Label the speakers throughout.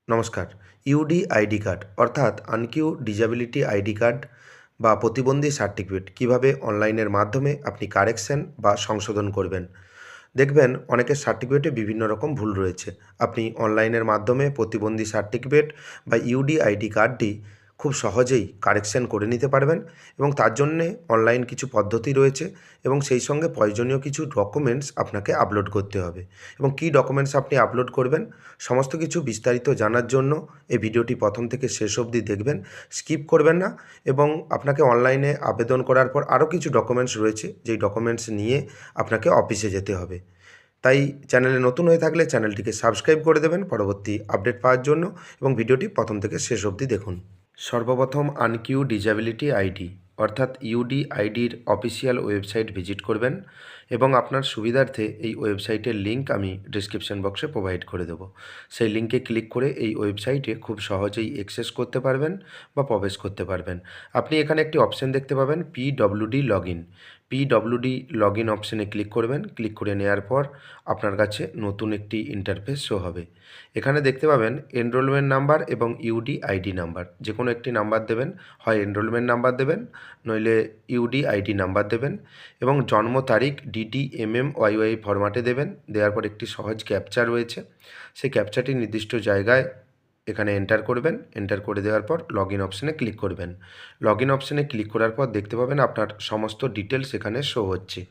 Speaker 1: নমস্কার। UD ID card অর্থাৎ আনকিউ disability ID card বা প্রতিবন্ধী সার্টিফিকেট কীভাবে অনলাইনের মাধ্যমে আপনি কারেকশন বা সংশোধন করবেন। দেখবেন অনেকের সার্টিফিকেটে বিভিন্ন রকম ভুল রয়েছে। আপনি অনলাইনের মাধ্যমে প্রতিবন্ধী সার্টিফিকেট বা ইউডি আইডি কার্ডটি খুব সহজেই কারেকশন করে নিতে পারবেন এবং তার জন্যে অনলাইন কিছু পদ্ধতি রয়েছে এবং সেই সঙ্গে প্রয়োজনীয় কিছু ডকুমেন্টস আপনাকে আপলোড করতে হবে এবং কী ডকুমেন্টস আপনি আপলোড করবেন সমস্ত কিছু বিস্তারিত জানার জন্য এই ভিডিওটি প্রথম থেকে শেষ অবধি দেখবেন, স্কিপ করবেন না। এবং আপনাকে অনলাইনে আবেদন করার পর আরও কিছু ডকুমেন্টস রয়েছে, যেই ডকুমেন্টস নিয়ে আপনাকে অফিসে যেতে হবে। তাই চ্যানেলে নতুন হয়ে থাকলে চ্যানেলটিকে সাবস্ক্রাইব করে দেবেন পরবর্তী আপডেট পাওয়ার জন্য এবং ভিডিওটি প্রথম থেকে শেষ অবধি দেখুন। সর্বপ্রথম আনকিউ ডিসেবিলিটি আইডি অর্থাৎ ইউডি আইডির অফিসিয়াল ওয়েবসাইট ভিজিট করবেন এবং আপনার সুবিধার্থে এই ওয়েবসাইটের লিঙ্ক আমি ডিসক্রিপশন বক্সে প্রোভাইড করে দেবো। সেই লিঙ্কে ক্লিক করে এই ওয়েবসাইটে খুব সহজেই অ্যাক্সেস করতে পারবেন বা প্রবেশ করতে পারবেন। আপনি এখানে একটি অপশন দেখতে পাবেন PWD log in. PWD log in অপশানে ক্লিক করবেন। ক্লিক করে নেওয়ার পর আপনার কাছে নতুন একটি ইন্টারফেস শো হবে। এখানে দেখতে পাবেন এনরোলমেন্ট নাম্বার এবং ইউডি আইডি নাম্বার, যে কোনো একটি নাম্বার দেবেন। হয় এনরোলমেন্ট নাম্বার দেবেন, নইলে ইউডি আইডি নাম্বার দেবেন এবং জন্ম তারিখ ডিডি ওয়াইওয়াই ফরম্যাটে দেবেন। দেওয়ার পর একটি সহজ ক্যাপচা রয়েছে, সেই ক্যাপচাটি নির্দিষ্ট জায়গায় এখানে এন্টার করবেন। এন্টার করে দেওয়ার পর লগ ইন অপশানে ক্লিক করবেন। লগ ইন অপশানে ক্লিক করার পর দেখতে পাবেন আপনার সমস্ত ডিটেলস এখানে শো হচ্ছে।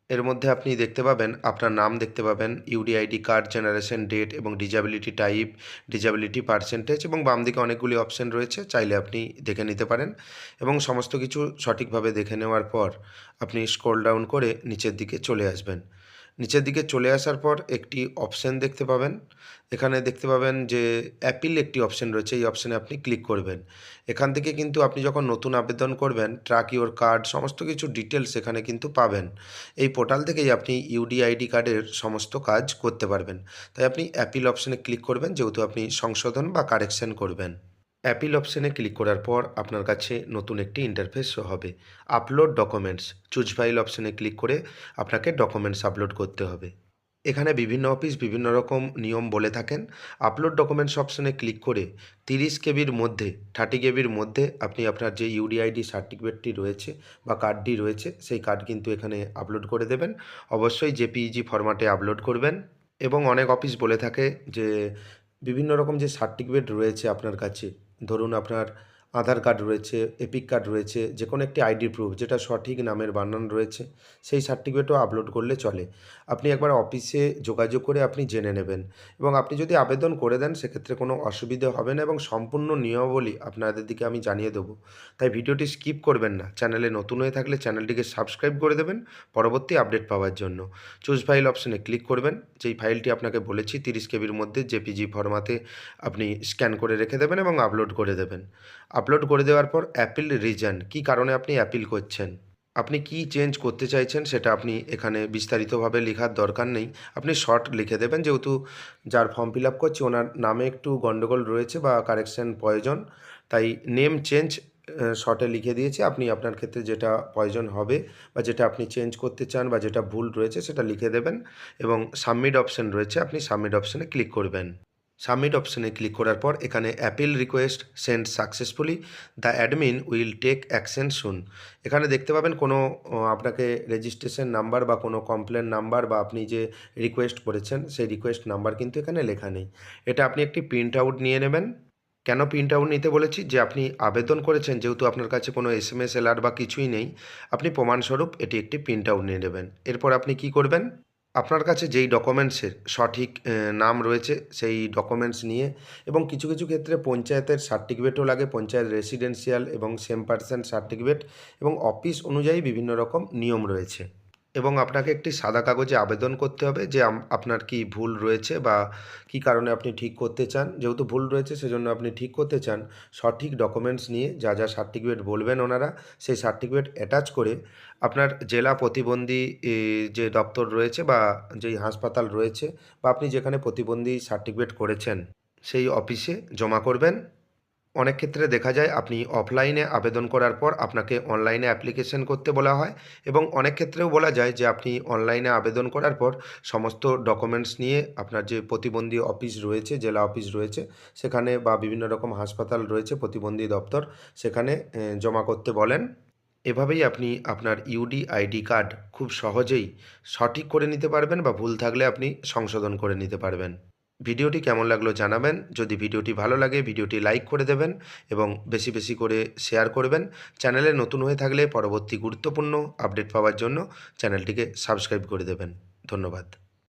Speaker 1: এর মধ্যে আপনি দেখতে পাবেন আপনার নাম দেখতে পাবেন, UD ID card, generation, date এবং ডিসেবিলিটি টাইপ, ডিসেবিলিটি পার্সেন্টেজ এবং বাম দিকে অনেকগুলি অপশান রয়েছে, চাইলে আপনি দেখে নিতে পারেন। এবং সমস্ত কিছু সঠিকভাবে দেখে নেওয়ার পর আপনি স্ক্রল ডাউন করে নিচের দিকে চলে আসবেন। নিচের দিকে চলে আসার পর একটি অপশান দেখতে পাবেন। এখানে দেখতে পাবেন যে অ্যাপিল একটি অপশান রয়েছে, এই অপশানে আপনি ক্লিক করবেন। এখান থেকে কিন্তু আপনি যখন নতুন আবেদন করবেন ট্র্যাক ইওর কার্ড সমস্ত কিছু ডিটেলস এখানে কিন্তু পাবেন। এই পোর্টাল থেকেই আপনি ইউডি আইডি কার্ডের সমস্ত কাজ করতে পারবেন। তাই আপনি অ্যাপিল অপশানে ক্লিক করবেন, যেহেতু আপনি সংশোধন বা কারেকশন করবেন। অ্যাপিল অপশানে ক্লিক করার পর আপনার কাছে নতুন একটি ইন্টারফেস শো হবে। আপলোড ডকুমেন্টস, চুজ ফাইল অপশানে ক্লিক করে আপনাকে ডকুমেন্টস আপলোড করতে হবে। এখানে বিভিন্ন অফিস বিভিন্ন রকম নিয়ম বলে থাকেন। আপলোড ডকুমেন্টস অপশানে ক্লিক করে 30 কেবির মধ্যে 30 কেবির মধ্যে আপনি আপনার যে ইউডিআইডি সার্টিফিকেটটি রয়েছে বা কার্ডটি রয়েছে সেই কার্ড কিন্তু এখানে আপলোড করে দেবেন। অবশ্যই জেপিইজি ফরম্যাটে আপলোড করবেন। এবং অনেক অফিস বলে থাকে যে বিভিন্ন রকম যে সার্টিফিকেট রয়েছে আপনার কাছে, ধরুন আপনার আধার কার্ড রয়েছে, এপিক কার্ড রয়েছে, যে কোনো একটি আইডি প্রুফ যেটা সঠিক নামের বানান রয়েছে, সেই সার্টিফিকেটও আপলোড করলে চলে। আপনি একবার অফিসে যোগাযোগ করে আপনি জেনে নেবেন এবং আপনি যদি আবেদন করে দেন সেক্ষেত্রে কোনো অসুবিধে হবে না এবং সম্পূর্ণ নিয়মাবলী আপনাদের দিকে আমি জানিয়ে দেবো। তাই ভিডিওটি স্কিপ করবেন না। চ্যানেলে নতুন হয়ে থাকলে চ্যানেলটিকে সাবস্ক্রাইব করে দেবেন পরবর্তী আপডেট পাওয়ার জন্য। চুজ ফাইল অপশানে ক্লিক করবেন। যেই ফাইলটি আপনাকে বলেছি 30 কেবির মধ্যে জেপিজি ফরম্যাটে আপনি স্ক্যান করে রেখে দেবেন এবং আপলোড করে দেবেন। আপলোড করে দেওয়ার পর অ্যাপিল রিজন, কী কারণে আপনি অ্যাপিল করছেন, আপনি কি চেঞ্জ করতে চাইছেন সেটা আপনি এখানে বিস্তারিতভাবে লেখার দরকার নেই। আপনি শর্ট লিখে দেবেন, যেহেতু যার ফর্ম ফিল আপ করছে ওনার নামে একটু গণ্ডগোল রয়েছে বা কারেকশন প্রয়োজন, তাই নেম চেঞ্জ শর্টে লিখে দিয়েছি। আপনি আপনার ক্ষেত্রে যেটা প্রয়োজন হবে বা যেটা আপনি চেঞ্জ করতে চান বা যেটা ভুল রয়েছে সেটা লিখে দেবেন এবং সাবমিট অপশান রয়েছে, আপনি সাবমিট অপশানে ক্লিক করবেন। সাবমিট অপশানে ক্লিক করার পর এখানে appeal request send successfully, the admin will take action soon. এখানে দেখতে পাবেন কোনো আপনাকে রেজিস্ট্রেশন নাম্বার বা কোনো কমপ্লেন নাম্বার বা আপনি যে রিকোয়েস্ট করেছেন সেই রিকোয়েস্ট নাম্বার কিন্তু এখানে লেখা নেই। এটা আপনি একটি প্রিন্ট আউট নিয়ে নেবেন। কেন প্রিন্ট আউট নিতে বলেছি, যে আপনি আবেদন করেছেন যেহেতু আপনার কাছে কোনো এসএমএস এলার বা কিছুই নেই, আপনি প্রমাণস্বরূপ এটি একটি প্রিন্ট আউট নিয়ে নেবেন। এরপর আপনি কি করবেন, আপনার কাছে যেই ডকুমেন্টসের সঠিক নাম রয়েছে সেই ডকুমেন্টস নিয়ে, এবং কিছু কিছু ক্ষেত্রে পঞ্চায়েতের সার্টিফিকেটও লাগে, পঞ্চায়েত রেসিডেন্সিয়াল এবং সেম পার্সন সার্টিফিকেট, এবং অফিস অনুযায়ী বিভিন্ন রকম নিয়ম রয়েছে। এবং আপনাকে একটি সাদা কাগজে আবেদন করতে হবে যে আপনার কি ভুল রয়েছে বা কী কারণে আপনি ঠিক করতে চান। যেহেতু ভুল রয়েছে সেজন্য আপনি ঠিক করতে চান, সঠিক ডকুমেন্টস নিয়ে যা যা সার্টিফিকেট বলবেন ওনারা সেই সার্টিফিকেট অ্যাটাচ করে আপনার জেলা প্রতিবন্ধী যে দপ্তর রয়েছে বা যেই হাসপাতাল রয়েছে বা আপনি যেখানে প্রতিবন্ধী সার্টিফিকেট করেছেন সেই অফিসে জমা করবেন। অনেক ক্ষেত্রে দেখা যায় আপনি অফলাইনে আবেদন করার পর আপনাকে অনলাইনে অ্যাপ্লিকেশন করতে বলা হয় এবং অনেক ক্ষেত্রেও বলা যায় যে আপনি অনলাইনে আবেদন করার পর সমস্ত ডকুমেন্টস নিয়ে আপনার যে প্রতিবন্ধী অফিস রয়েছে, জেলা অফিস রয়েছে সেখানে বা বিভিন্ন রকম হাসপাতাল রয়েছে প্রতিবন্ধী দপ্তর সেখানে জমা করতে বলেন। এভাবেই আপনি আপনার ইউডি আইডি কার্ড খুব সহজেই সঠিক করে নিতে পারবেন বা ভুল থাকলে আপনি সংশোধন করে নিতে পারবেন। ভিডিওটি কেমন লাগলো জানাবেন। যদি ভিডিওটি ভালো লাগে ভিডিওটি লাইক করে দেবেন এবং বেশি বেশি করে শেয়ার করবেন। চ্যানেলে নতুন হয়ে থাকলে পরবর্তী গুরুত্বপূর্ণ আপডেট পাওয়ার জন্য চ্যানেলটিকে সাবস্ক্রাইব করে দেবেন। ধন্যবাদ।